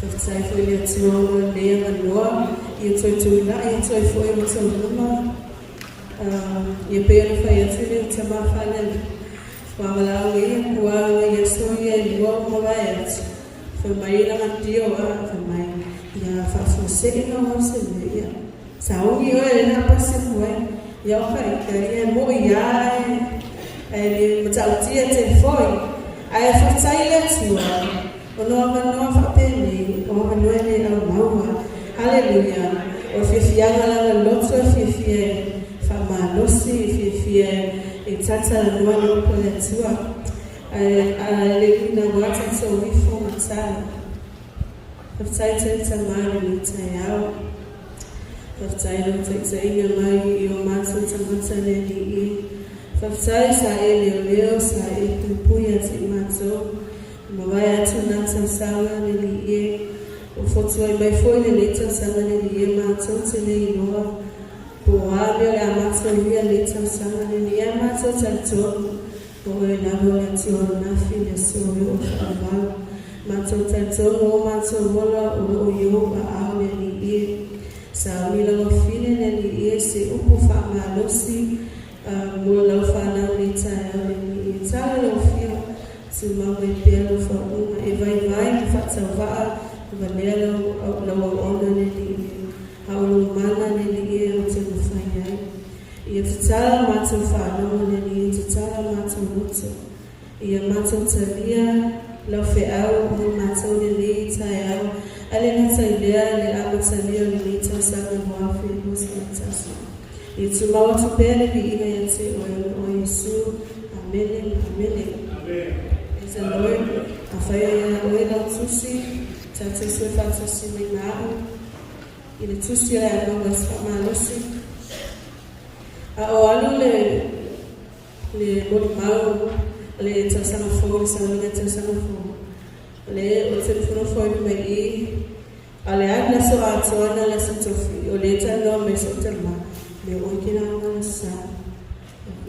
Whaftai fo ia tuonga lea manua, ia toi tula, ia toi fo ia tau luma. Ia pēr whai atene o te mawhanele. Whamalau ia kuanga ia soia i lua mawai atu. Whamai langa dio a whamai. Ia whafosei na wase ia. Saungi oe na pasi mwe. Ia oka ika ia mo ia e matautia te foi. Ai whaftai le tua. Ono amanoa whapene, o amanoe au maua. Hallelujah. O whiwhianga langa loto whiwhie whamanosi, whiwhie e tata noa no pole tua. A le wina wata so wifo matala. Whaftai te tamari ni tai au. Whaftai no te inga mai i o mātou tamata ne ni i. Whaftai sa e leo leo sa e tupuia te mātou. Mawai atu nata sawa ne ni i. O fotua i mai foi le leta sanga ne ni i mātou te ne i noa. Boa le amato ia leta sanga ne ni i mātou tantoa. O e namo le tio nafi le soro o whaamau. Mātou tantoa o mātou mola o io a au ne ni i. Sa mila o fine ne ni i se upu whaamalosi. Mula lau whanau ni tae au ne ni i. Tala lau fia. Se mau e pia lau whaunga. E vai ki whatau waa. Vanea lau ona ne ni i. Haulu mana ne ni i o te mawhai ai. Ia te tala mātou whanau ne ni i. Te tala mātou mutu. Ia mātou talia. Lau whi au o mātou ne ni i tae au. Ale nata i lea le amatalia ni ni tau sanga moafi e musi na tasa. Ia tu maua tu pēne vi ina ia te o Yesu. Amene, amene. Praise the Lord. A whaia ia oe lau tusi. Tātou sue whātusi mai nāu. I le tusi le anonga whamalosi. A o alu le mori mau. Le tau sanga fōi, sauninga tau sanga fōi. Le o te whono fōi mai i. A le agna so atoana le sa tofi. O le tano me so te ma. Me o kina anga le sa.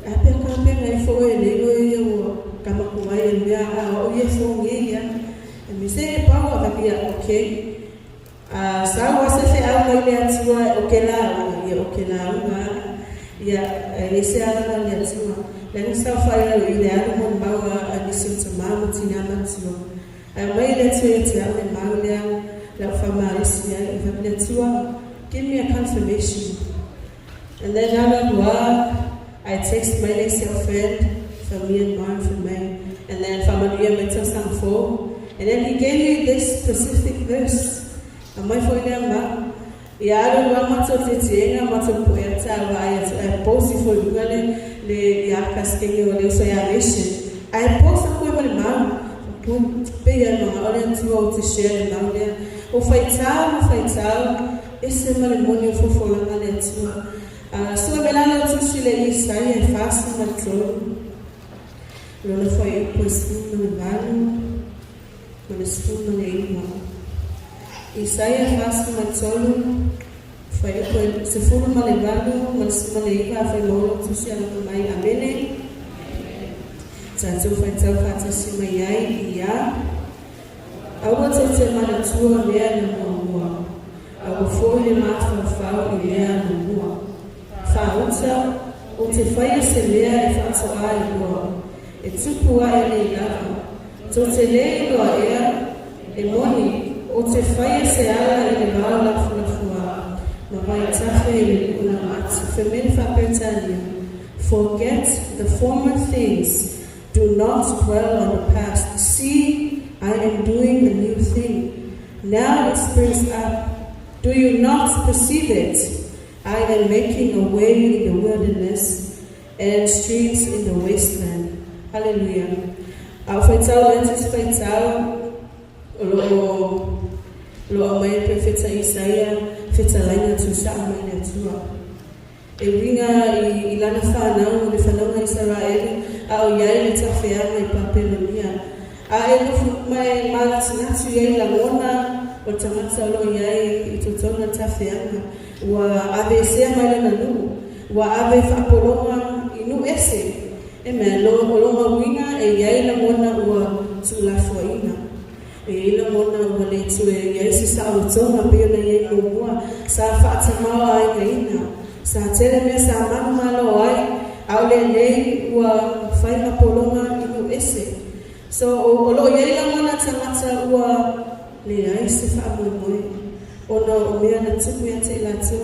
Ape kampe ngai fōi e lego i o kamakuai e mea a o ia fōi ia. E me se e pāua kapia ok. Sa ua se fe au mai le atua o ke la ia o ke la unga. Ia e se ala le atua. Le nisa whaia o i le anu mon maua a nisi o ta māma tina matua. A mai le tua e te au le mau lea lau whamarisi ai i whapile tua. Give me a confirmation. And then I text my next friend from Myanmar from me. And then Famanuia Meta Sang 4. And then he gave me this specific verse. A mai foi le ama. I alu wa mato te tienga mato poeta wa ai posi foi lugale le yaka skenge o le so ya mission. Ai posa ko le mau. Pe ia no ole tu o te share le mau le. O faitau esse malemônio fofolanga le tua. Sua belana tu sile Isaia e fácil matou. Lona foi pois no vale. Mas tudo não é igual. Isaia fácil matou. Foi se for uma levado, mas uma leiva foi logo tu se ela também amém. Tanto foi tão fácil se mai ai ia. A outra te mara tua lea no rua. A folha mata fau e lea no rua. Fauta o te faia se lea e fata ai rua. E tupu ai le lava. To te lea loa ea e moni o te faia se ala e le vau la fua. Ma vai tafe e le una matu. Femeni fa pertania. Forget the former things. Do not dwell on the past. See, I am doing a new thing. Now it springs up. Do you not perceive it? I am making a way in the wilderness and streams in the wasteland. Hallelujah. Au faitau lentis faitau lo mai profeta Isaia feta laina tu sa mai na tua. E winga I lana whanau le whanau Israel au iai le tawhea mai Papelonia. A e no mai malatinatu iai la mona o tamata lo iai I totona tawhea wa ave sea mai lana nu wa ave whapolonga inu ese e mea lo olonga winga e iai la mona ua tulafoina. ila mona wale tue ya isi sa utonga pio na ye mua sa fata mawa ai kaina sa tele me sa manu malo ai au le nei ua whaina polonga inu ese so o lo ye ila mona tangata ua le ai se wha moe ono o mea na tuku ya te lato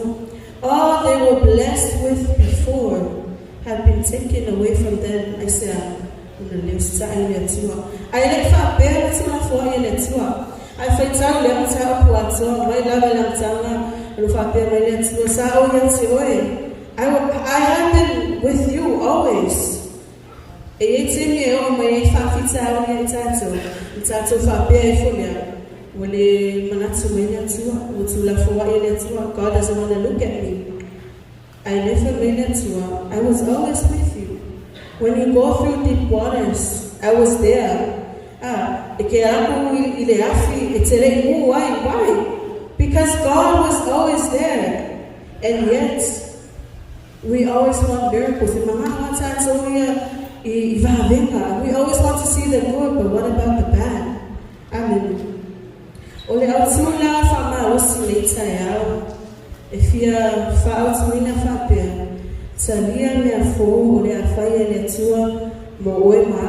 all they were blessed with before have been taken away from them. I said, I let fat bear to my for you let I find out them tell what so my level and tanga Rufa bear my let to sao I have been with you always. A 18 year old my fafita and tato fa bear fulia. When a manatsu mania to la for God doesn't want to look at me. I never made it to her. I was always with you. When you go through deep waters, I was there. Why? Because God was always there. And yet, we always want miracles. We always want to see the good, but what about the bad? Amen. If you found me na fapia, talia me a fo, ole a fire le tua, moema,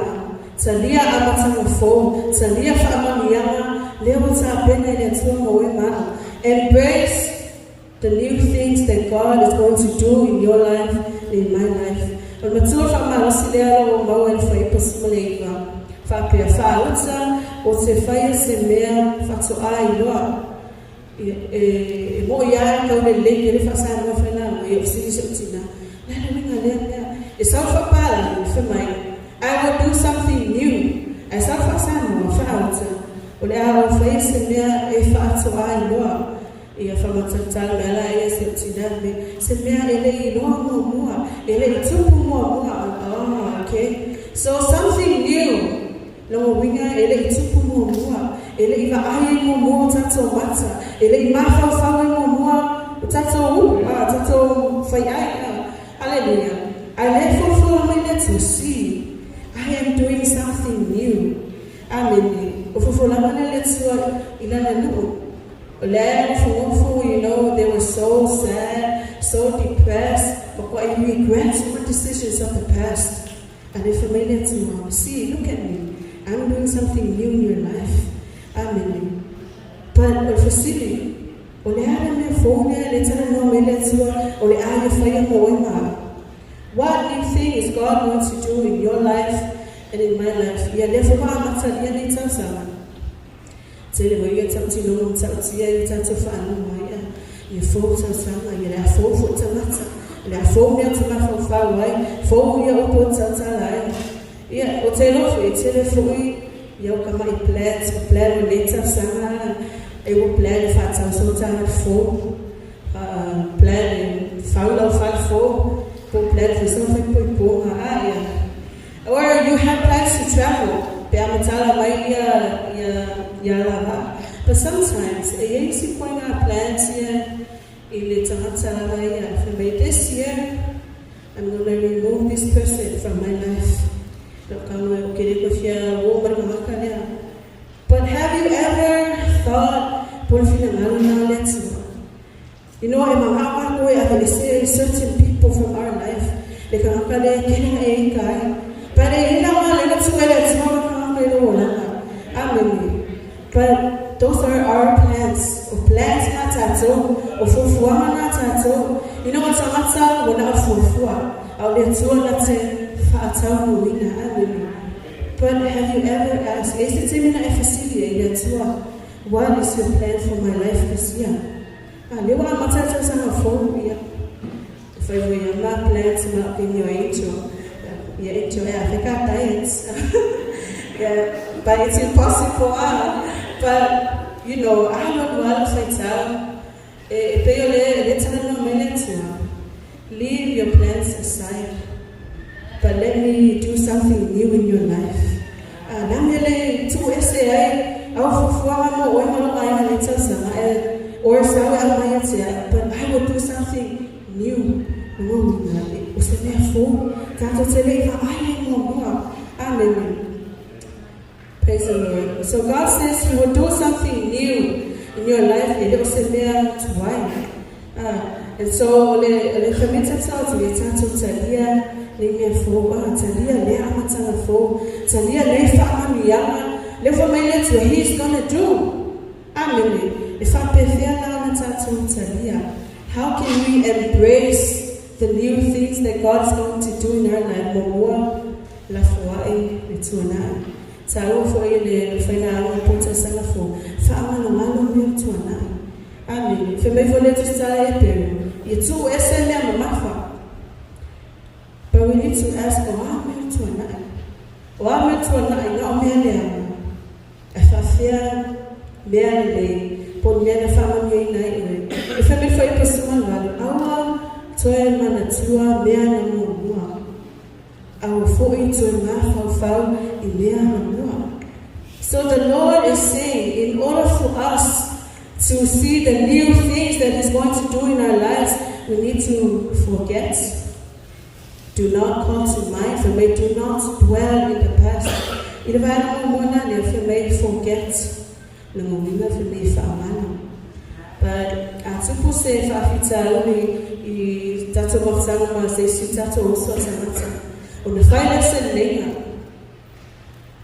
talia amata me fo, talia famamiama, leota bene le tua moema. Embrace the new things that God is going to do in your life, in my life. But matua fama osilero moen foi possible fapia fauta, o se fire se mea fato ai loa. Moya ka le le fa sa mo fa na mo si tina la winga le it's all for pala for my I will do something new as I fa sa mo fa out o le a fa se me e fa to ai lo e fa mo tata me la e se tina me se me ele no mo ele tu mo okay so something new lo winga ele tu mo ele iva ai mo tato mata ele imafa fa mo tato fai ai hallelujah I let for a minute to see I am doing something new amen for la manele tswa ilana no for you know they were so sad so depressed but what regret some decisions of the past and if a minute to see look at me I'm doing something new in your life amen but for silly what new thing is God wants to do in your life and in my life? Yeah, there's a lot of time you need to say the way you talk to you, you talk to family, you folks are some, you have 4 foot to matter, you have 4 meals to matter from far away, 4 years old to yeah, what's a lot for you? Tell it for me, you come my plans, plan later, summer. I will plan if I tell so time for plan foul for plan for something for or you have plans to travel but sometimes a easy point our plans here for me this year I'm going to remove this person from my life but have you ever thought you know, in my way, I can say certain people from our life, they can but but those are our plans. Or plans not tattoo, or for not tattoo. You know what's a matter when I for I'll let you not say but have you ever asked, is it even a what is your plan for my life this year? You want to tell us on a phone? If I were not plans about being your angel, Africa diets. Yeah, but it's impossible. But you know, I don't know how to tell. Leave your plans aside, but let me do something new in your life. But I will do something new. Amen. Praise the Lord. So God says He will do something new in your life. And so le khamita tsa le tsa tsalia le me fo ba tsalia le amata fo tsalia le fa amiyama le for me let what He's going to do. Amen. If I tsalia, how can we embrace the new things that God is going to do in our life? More la foi le tuana. Tsawo fo ile fina wa ponta sala fo. Fa amalo malo me tuana. Amen. Fe me vole tu tsaya pe. Yitu esele mamafa. But we need to ask, wa me tuana. Wa me tuana ina omele. Afafia beale por mena fama me nai. If I be for person wale awa toe manatua beana mo. Our foi to mafa ileana. So the Lord is saying, in order for us to see the new things that He's going to do in our lives, we need to forget. Do not call to mind, for we do not dwell in the past. If I don't may forget. But as you say, tato morsana se sitato also samata. On the finance and later,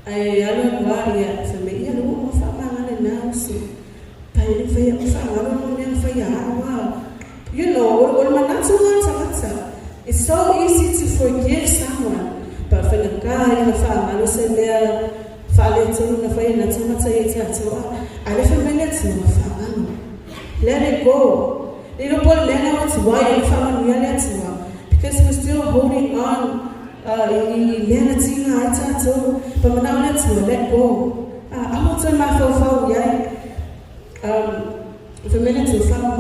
I don't worry for me. You know, if I'm not announced, paying for your family, for your you know, it's so easy to forgive someone, but for the guy, the family, say there, falling to the fire, not so much. I live a minute to my family. Let it go. Little boy, let us why your family because we're still holding on. But now let's let go. I want to my phone, if a minute to family,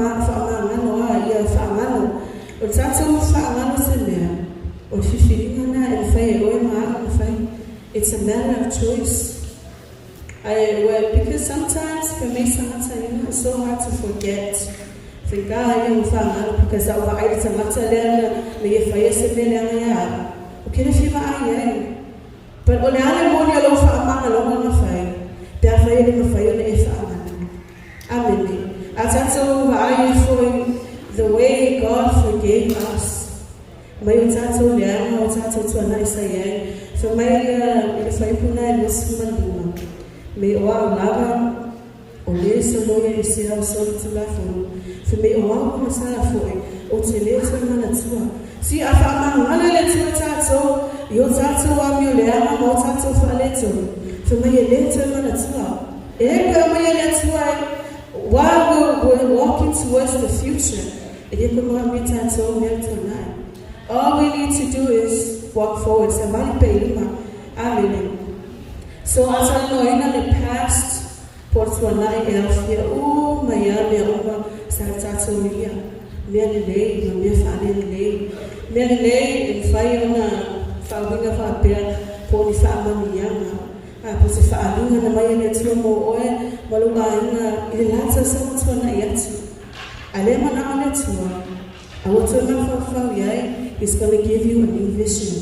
or it's a matter of choice. Because sometimes for me, sometimes it's so hard to forget. Because but the way God forgave us. So may our lava or yes, or lawyer is here, so to laugh for me, or one was for it, or to later manatua. See, I found my little tattoo, your tattoo, I'm your lama, or tattoo for a little. For me, a later manatua. That's why while we're walking towards the future, all we need to do is walk forward. Amen. So as I know in the past, Portuana Elfia, oh my Yama, Santatoria, Melilay, Mamia Melilay, and Fiona, founding of our bear, Polifama Yama, Posifalina, and Maya Tumo, Malubaina, Ilata Santona Yatu. Alemana Netua. I want to know for He's going to give you a new vision.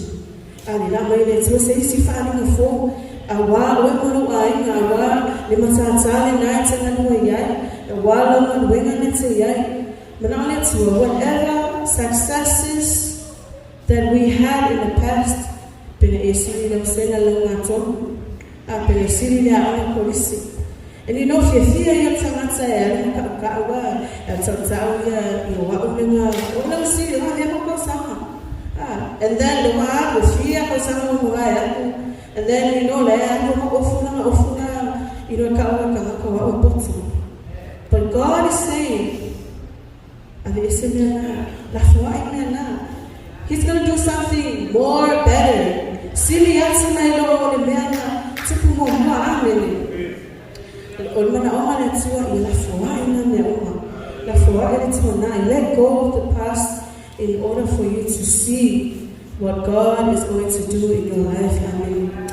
And I made it to say, si finding a phone, a while when a while, Limatali nights and a while on wing on it, but on it, whatever successes that we had in the past, been a city of Senalomato, I've been a city that I'm police. And you know, if you fear your Tamata, and then the one will fear for someone who I am, and then you know, but God is saying, He's going to do something more better. Let go of the past in order for you to see what God is going to do in your life. Amen.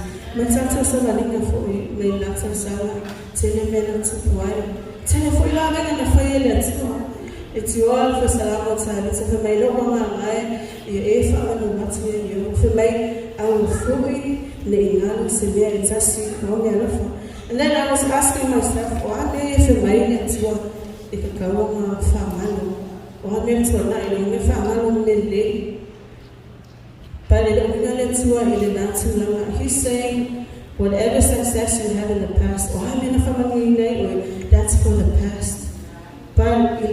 It's you all for Salamota. It's for my local man, your family, what's you for my own fully, Leonardo, Severe, and Tassi, And then I was asking myself, why if you made it to if you go on family, or maybe to a night, or if I'm midday. But he's saying, whatever success you had in the past, or I'm in a family, that's for the past. But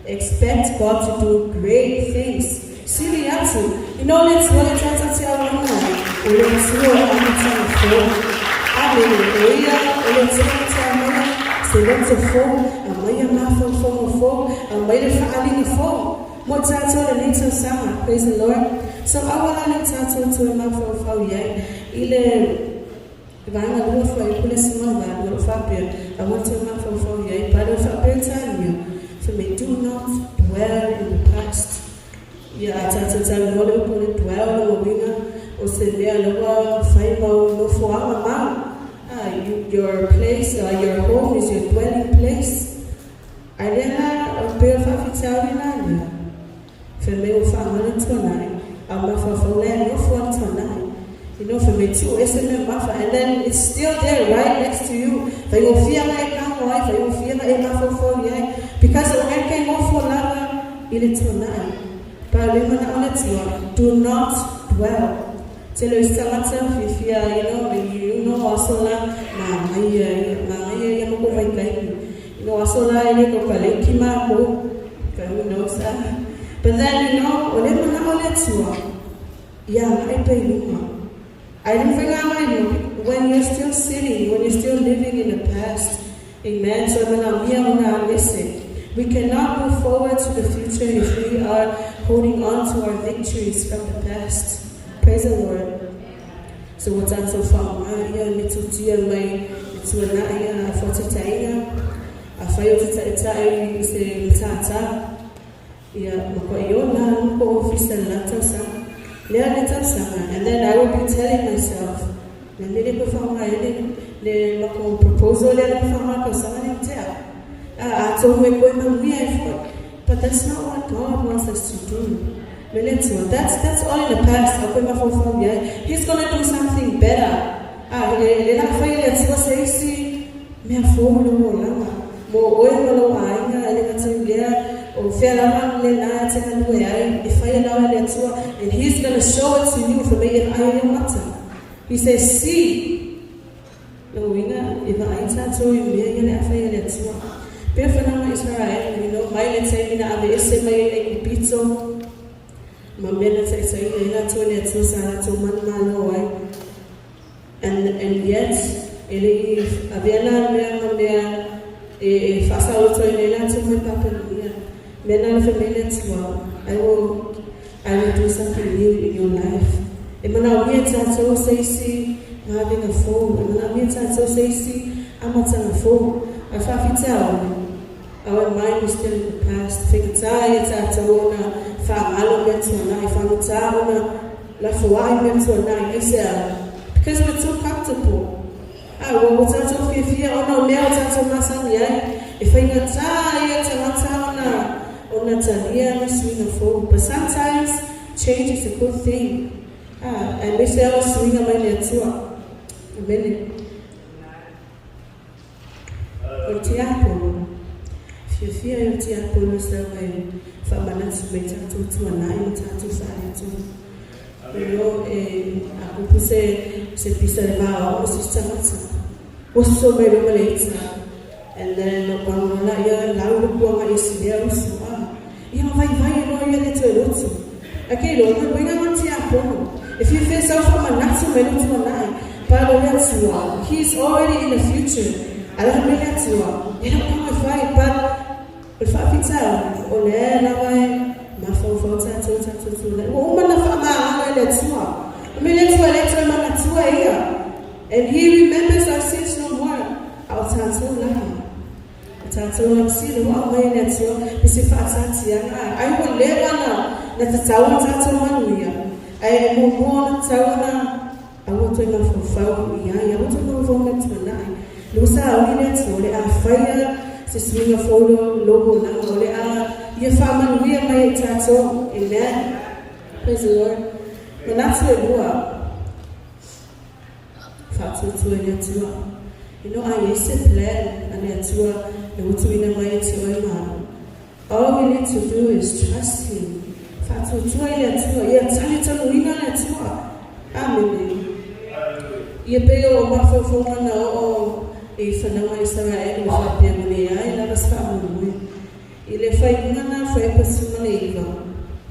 expect God to do great things. You know, let's go and try to tell one now. Let's go and tell phone. Let's a phone, and my phone, and my phone. What's that all the little summer? Praise the Lord. So I want to talk to a man for if I'm a little for a police mother, little Fabia, I want to man for you, but if I tell you, so may do not dwell in the past. Yeah, I tell you, what we dwell in the winner, or say, there, no for our mouth. Your place, your home is your dwelling place. I didn't pay for it. For me, family tonight, I'm for land, no for tonight. You know, for me too, and then it's still there right next to you. For you feel like I'm wife, for you feel like I'm for because when I came off for lava, it is tonight. But do not dwell. Tell you myself if you know also la also la who knows that. But then I didn't think I might when you're still sitting, when you're still living in the past. Amen. So when listen. We cannot move forward to the future if we are holding on to our victories from the past. Praise the Lord. So what's that so far? Little dear my to a for Titaina. I failed to Titai, say Tata. Yeah, Mokoyona, office and Latasa. And then I will be telling myself, the little before my the proposal from Marcos. I told me but that's not what God wants us to do. That's all in the past. He's going to do something better. And he's going to show it to you for me. He says, see. If I told you, Before Israel, you know, my let's say in the SMA pizza, my men say, not to let Susan to man, and yet, if Abiana, if I saw to a to my papa, then for minutes, I will do something new in your life. And when I meet so say, see, having a phone, and when I meet so say, see, I'm not on a phone. I have to tell our mind is still in the past. It's because we're too comfortable. But sometimes change is a good thing. And they say I was swing on my network. A minute. If you fear your tear, pull yourself away. Famanats better to a 9 to Sally. You know, I would say, piece of our sister was so very later. And then one night, loud woman is there. You know, my little. Okay, Lord, bring a tear. If you face off from a not so many to a 9, but he's already in the future. I don't mean that you are. You don't come with fight, but if I tell, oh, my phone to woman of a man, let's walk. I mean, let's go, here. And he remembers our sins no more. I'll tell so long. I'll tell see the one way that's your I will live on that the tower I am more tower. I want to go for foul. I want to go for tonight. Lusa winets, or fire, to swing a photo, logo, or your family, we are my tattoo. Amen. Praise the Lord. But that's where you are. Fatu tua le tua. I used to plan and le tua le utu ina mai tua ma. All we need to do is trust Him. Fatu tua le tua. Ia tali tanu ina le tua. Amen. Ia peo o mawhawhonga na o I whanama Israel o whapea mune ai lawas whaamurui. I le whaimuna whai pasuma le iwa.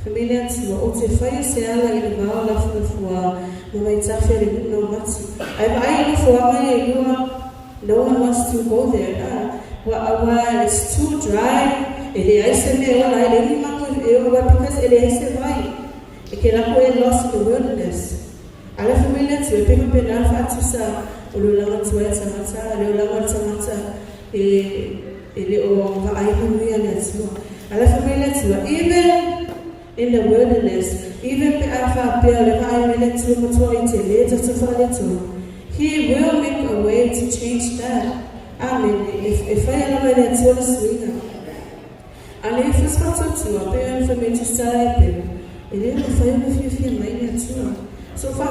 Familia tua o te whai se ala I le wao lafu na fua ma mai tawhia le muna o mati. Ai mai I fua mai e iwa. No one wants to go there. It's too dry. Ele aise me o lai le ni mangu e o because ele aise vai. E ke lako e lost in the wilderness. Ala familia tua pema pena fatu sa ululanga tua e tamata, le ulanga tamata ele o vaai hunuia le tua. Ala familia tua, even in the wilderness, even pe afa pea le vaai mele tua matua I te le tatafa le tua. He will make a way to change that. Amen. If I am a le tua le swinga. Ale if it's fatu tua, pe an familia tua pe. Ele o fai mo fia mai le tua. So fa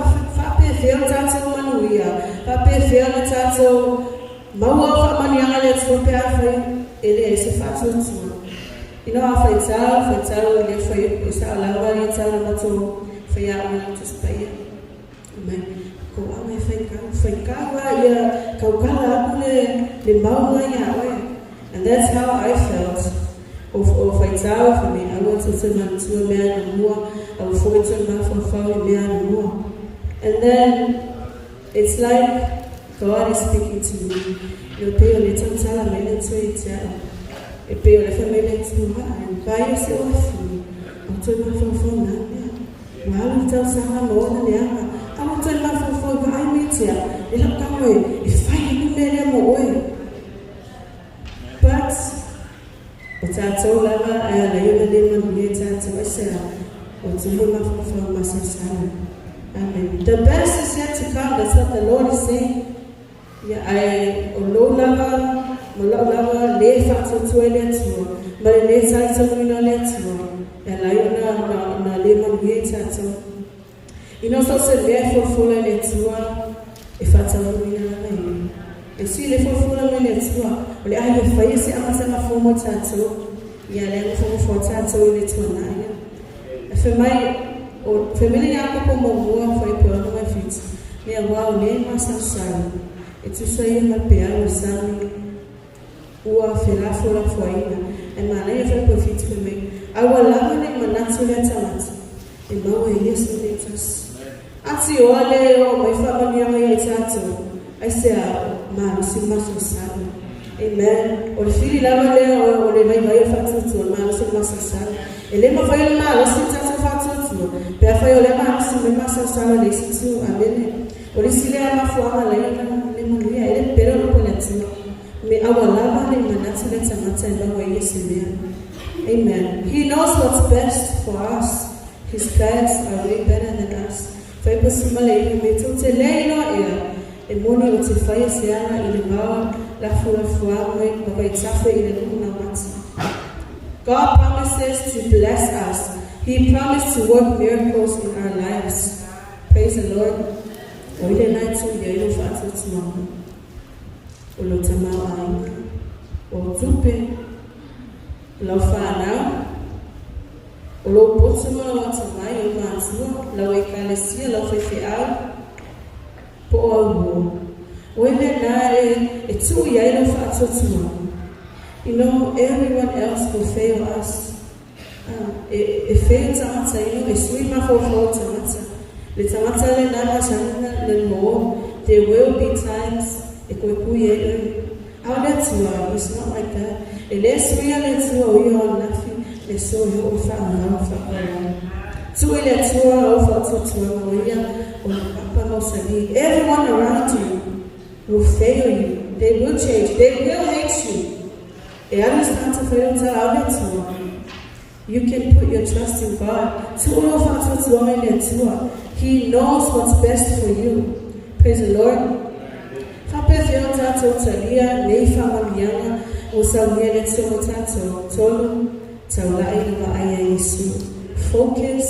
pe feel tato manuia, fa pe feel tato maua fa manianga le tua pe afai ele e se fatu tua. A faitau le fai sa lawa le tau na mato fai a ona to spaya. Amen. Ko ame fai kawa ia kaukala le maua ia oe. And that's how I felt. Of faitau for me. I want to tell my tua mea na mua. I will forward to my phone. And then it's like God is speaking to me. You pay a little time, a minute to it. You pay a little minute to and buy yourself food. I'll turn my phone. While you tell someone more than the other, I will turn my phone for I meet you. You don't come away. If I can make them away. But I told her, I had a young lady to myself. Amen. The best is yet to come. That's what the Lord is saying. I lava le fatu tuele tu, but le taito no le tu, and I na le mangue tato. So se le for le tua, if I tell you na. And see le for le tua, le I have face amasa na formo tato, le for tato le tua na. Família yako como boa foi por uma fita. Minha avó nem mais sabe. E tu sai uma piada sabe. O afela fora foi. E maneira foi por fita para mim. Agora lá nem manatsu le tamata. E mau ele se detas. Ati olha o mai família mai tato. Aí se a mano se mais sabe. Amen. O filho lá le o le vai fazer tudo, mas se mais sabe. Ele não vai lá, ele se trata de tudo. Pela foi olhar para cima, mas só sabe desse tudo, amém. Por isso ele é uma forma lá, ele mulher, ele pelo no planeta. Me agora ele manata le tamata e não vai receber. Amen. He knows what's best for us. His plans are way better than us. Foi por cima ele me tudo ele não é. E moni o te faz se ana ele vai lá fora vai safe ele não mata. God promises to bless us. He promised to work miracles in our lives. Praise the Lord. Oile naito yailo fatu tumamu. Olotamau ainga. Otupe. Laufana. Olopotuma watamai umatua. Lawekalesia laufefeau. Po'awu. Oile nae etu yailo fatu tumamu. Everyone else will fail us. If fail tamata, if we ma for tamata, the tamata le nama shana le mo. There will be times how that's why it's not like that. Unless we are we are nothing. Let's so you found everyone around you will fail you. They will change. They will hate you. You can put your trust in God. He knows what's best for you. Praise the Lord. Focus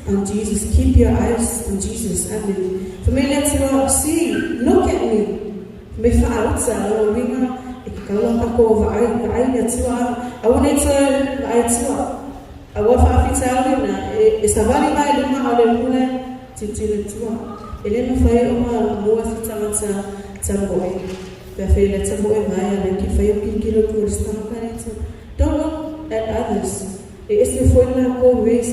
on Jesus. Keep your eyes on Jesus. Amen. Familia tua, see, look at me. Me fa'autsa, lo winga, ikaw ako va'ai tua. Aune tua, va'ai tua. Awa fa'afitao na, esavali mai luma ole mule, titile tua. Ele no fai uma mua fitangata tamboe. Perfeita tamboe mai, ale ki fai o kikilo tu estamakarito. Don't look at others. Esse foi na race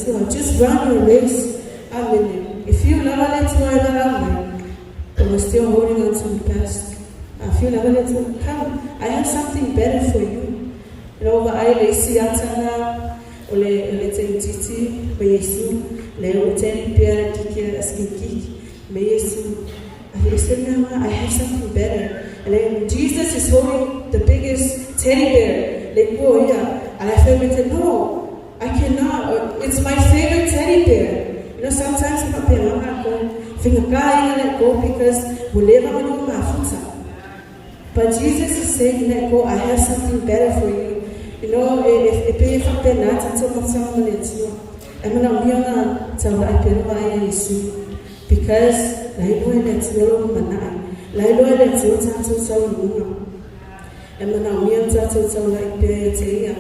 tua. Just run your race. Amen. If you never let go of amen, but we're still holding on to the past. If you never let go, come. I have something better for you. You know, I lay siatana, ole titi, me Yesu, le oteni pia kiki askiki, me Yesu. I have something better. And Jesus is holding the biggest teddy bear. Like, oh yeah. And I felt like, no, I cannot. It's my favorite teddy bear. You know, sometimes I'm not going to let go because we live on my foot. But Jesus is saying, let go. I have something better for you. You know, if I'm not someone else, I'm going to tell you because I know that's your man. I know that's your time. I'm going to tell you.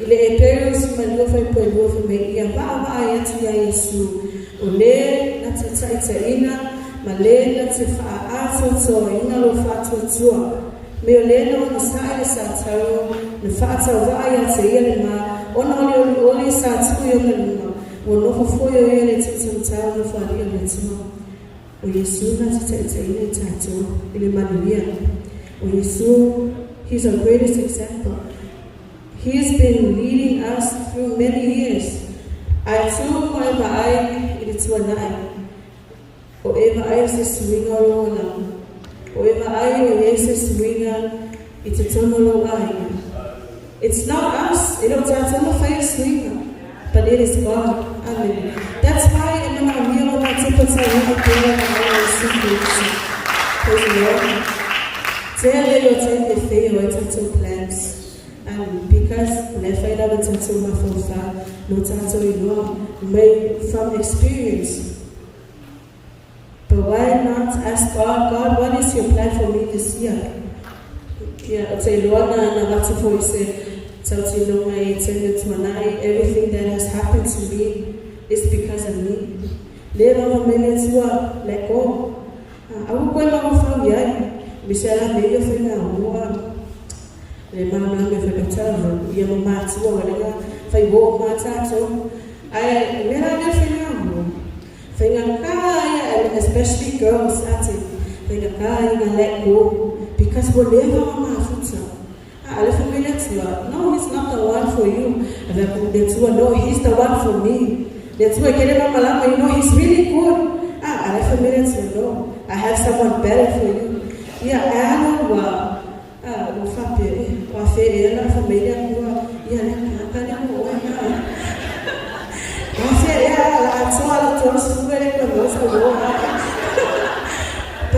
Ile epeus malufa ipoelufa meia baba ayati ya Yesu ole na tsaitsaina malela tfa aso ina lo fatu tua me ole no sai sa tsaro ne fatu va ayati ile ma ono ole sa tsu yo na wono fo yo ile tsu tsaro no fa ile tsu o Yesu na tsaitsaina tatu ile manuia o Yesu, he's our greatest example. He's been leading us through many years. I too, however, it's one night. However, I is swinga rola. However, is swinga, it's a tumolo eye. It's not us, it don't fire swinger, but it is God. Amen. That's why I'm not here on my tickets. I praise the Lord. Tell you, tell the fail, it's a plans. Because from experience. But why not ask God, what is your plan for me this year? Yeah, I'll say, Lord, everything that has happened to me is because of me. Let go. I will go from le mama me fekatalo ye mama tsuwa wala fai bo matato I mera me fenga kaya especially girls at it fenga kaya na let go because whatever mama futa ale family tsuwa no he's not the one for you no he's the one for me that's why kele mama lama you know he's really good ale family tsuwa no I have someone better for you yeah I know la familia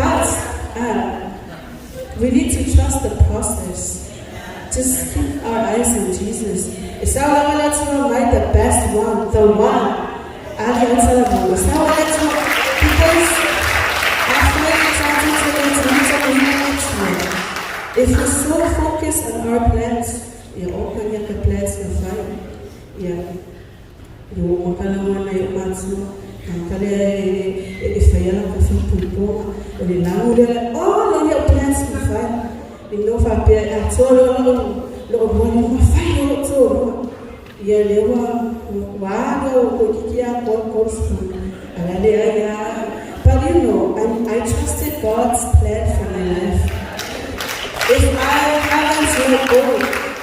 but we need to trust the process. Just keep our eyes on Jesus. It's our the best one, the one. If you're so focused on our plans, you're open your plans to find. Yeah. You won't call one of your master, and call if I am a people, or the language, all of your plans to find. You know, if I pay at all, Lord, one of my final tool. Yeah, they were Wado, Kokia, Kokosu, and but you know, I trusted God's plan for my life. If I haven't let go,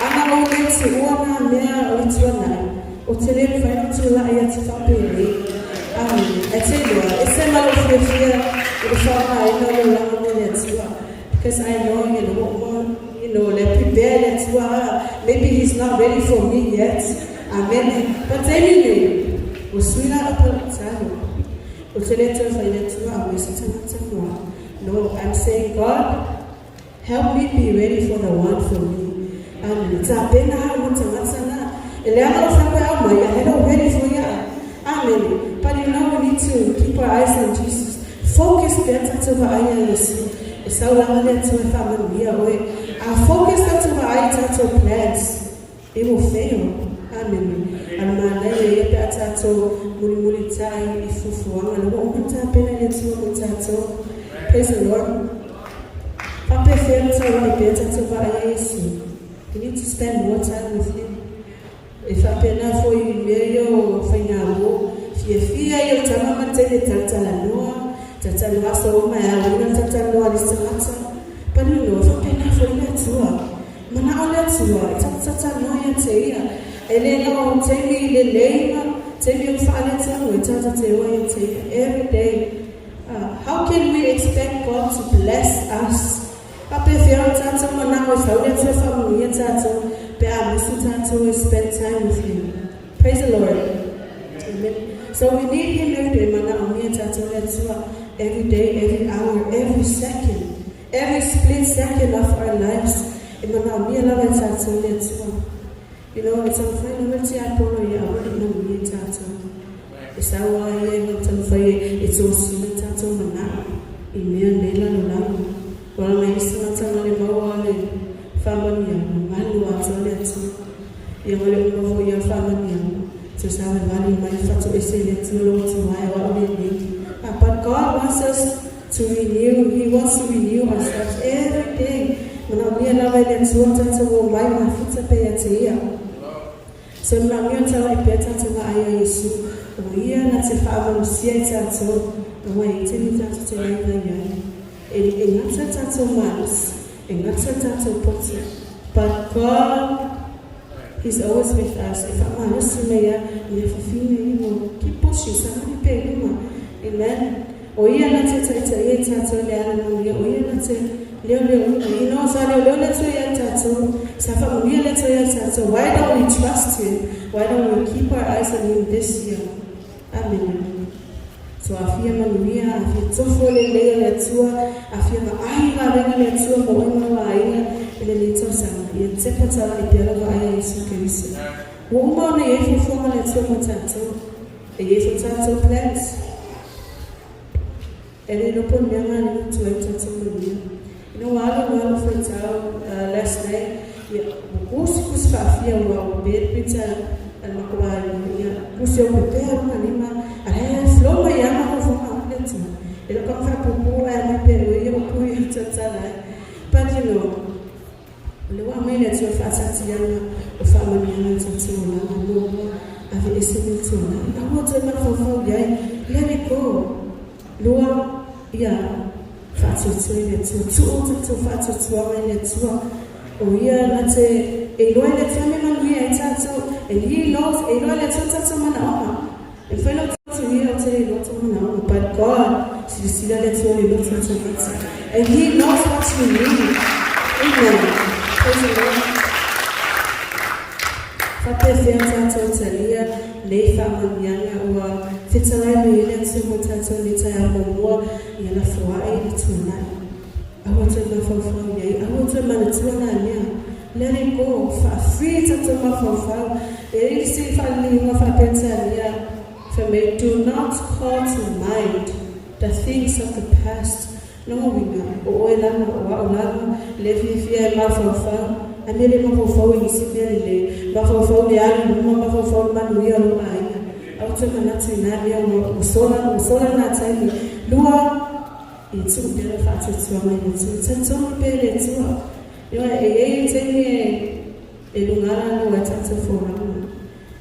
I'm not going to one mere or it's one or to live for to lie at family. I tell you, it's a lot of fear with I know because I know, let prepare that maybe he's not ready for me yet. Amen. But anyway, we'll swing out upon the time. No, I'm saying, God, help me be ready for the one for me. Ready for you. Amen. But you know we need to keep our eyes on Jesus. Focus better to the eye yes. It's how long let's family away. Our focus to the eye to plans. It will fail. Amen. And my lady better to muli time if you want to praise the Lord. Papa fails are right better to buy yes. You need to spend more time with him. If I pay enough for you, you find out. If you fear your time, tell it Tatanoa, so my island, Tatanoa is the matter. But you know, if I pay enough for you, Mana let's work. Tatanoa, Tia. Elena, tell me the name, tell me your father, with Tatanoa, every day. How can we expect God to bless us? Papa, if you're Tato, Mana, without your family, Tato. To spend time with him. Praise the Lord. Amen. So we need him every day, every day, every hour, every second, every split second of our lives. You know, it's a finality I follow you. I already know me tato. It's our it's also tato mana. Amen. Well, my son, family, Malu, you will your family to some value my father is saying to my but God wants us to renew, He wants to renew ourselves every day. When I'm near love and so on, my foot to pay at here. So now you're telling better to my Yesu. We are not a father, see so the way to me that to in not so months. But God is always with us. If I'm honest, keep pushing. Somebody pay him. Amen. Oh, yeah, that's it. Why don't we trust him? Why don't we keep our eyes on him this year? Amen. So I feel Manuia, I feel so full in the tour, I feel my eye having a tour, but when my eye in the little sound, yet Sepata, I feel my eye is so curious. Woman, a year for a tour potato, a year for tato plants. And then open young man to enter to Manuia. You know, I don't know for last night, who's Fafia, bed pizza, and Makwai, who's your prepare, Manima. I flow my yama from outlet. It'll come from Pupu and my penny, you put it to but you know, the 1 minute you're fast at young family and to I've listened to I want to know for let it go. Lua, yeah, fat to it to fat to oh, yeah, that's a loyal family, we are and he knows a loyal to if I not to hear, I'll tell you not to know, but God, you see that it's only not to and he knows what you need. Amen. Praise the Lord. Papa, if you're totally, lay family, young, or Fitzelai, you let some potato, little more, yellow for 8 tonight. I want to go for 4 days. I want to manage to let it go for free to my for you see if I leave off a pencil. For me, do not call to mind the things of the past. No, we know. Live if you are I made him for 4 weeks. But for 4 days, I remember for man, we are out of nothing. Solar not telling me. Lua, it's so beautiful. It's so beautiful. You know, a Lungara, what's for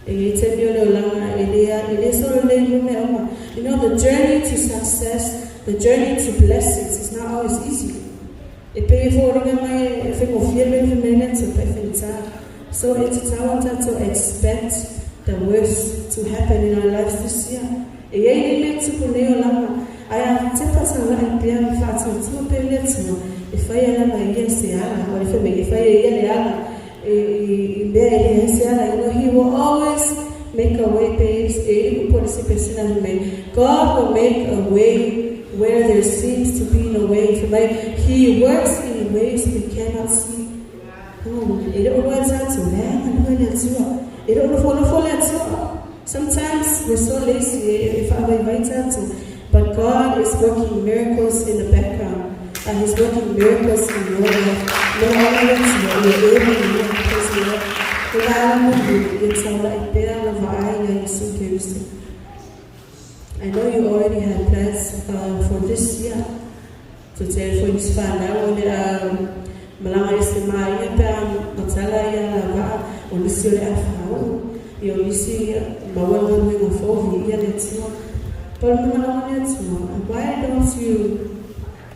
you know, the journey to success, the journey to blessings is not always easy. So it's our to expect the worst to happen in our lives this year. I have taken if I am a yes, or if I he will always make a way. God will make a way where there seems to be no way. He works in ways we cannot see. Sometimes we're so lazy if I invite to, but God is working miracles in the background, and He's working miracles in your life. No evidence that you're able to do because I know you already had plans for this year. To tell for this fund, I want malanga istimaya pa matsala ya lava onisio ya fao yo nisi mawala wenga fovi ya letio but why don't you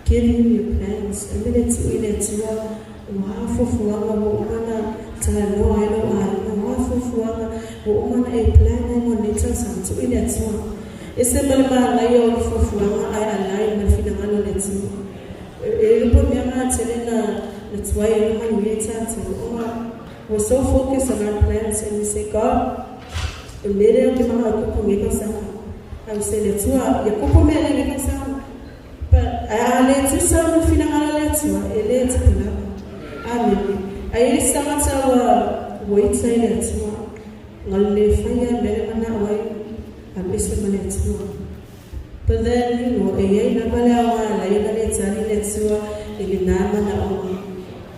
give him your plans and then it's letio wafu fuanga wo mana tano aino wafu fuanga wo mana e plan mo nita santu letio esembele ba la yo fuanga ai alai na fina ngalo letio that's why we're so focused on our plans and we say, God, I will say, let's work. But I let you sound the feeling I let you. Amen. I used to wait say let's work. Only fire, better away. I'm missing my let's work. But then,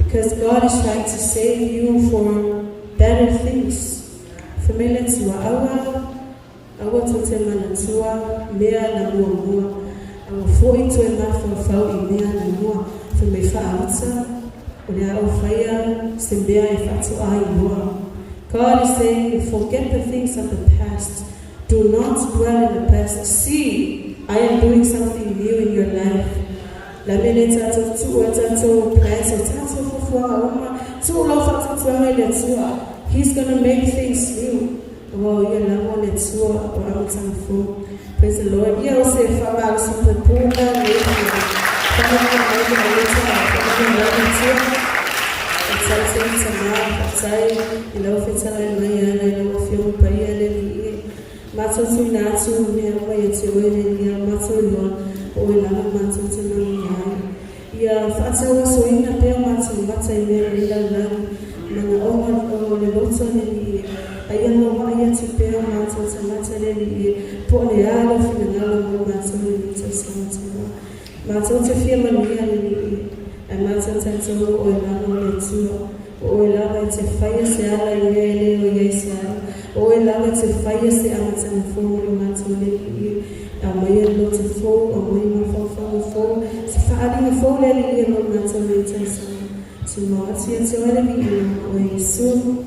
because God is trying to save you for better things. For me, let's do our totemanatua, mea na mua. I will fall into a mouth of foul in mea na mua. For me, fa'auta, or fire, sembea ifatu ai mua. God is saying, forget the things of the past. Do not dwell in the past. See, I am doing something new in your life. He's going to make things new. Praise the Lord. Ya fata waso ina pia mata ime ila lang mana oma le loto ni ayano wa ayati pia mata ni pole ala fina ngalo mata ni mata fia mania ni mata tanto o la letua o la te faya se ala yele o yesa o la te faya se amata na fomo mata ni amanhã não te for, amanhã não for, se faria for ele ia não matar a intenção, se não assim se olha bem, o isso.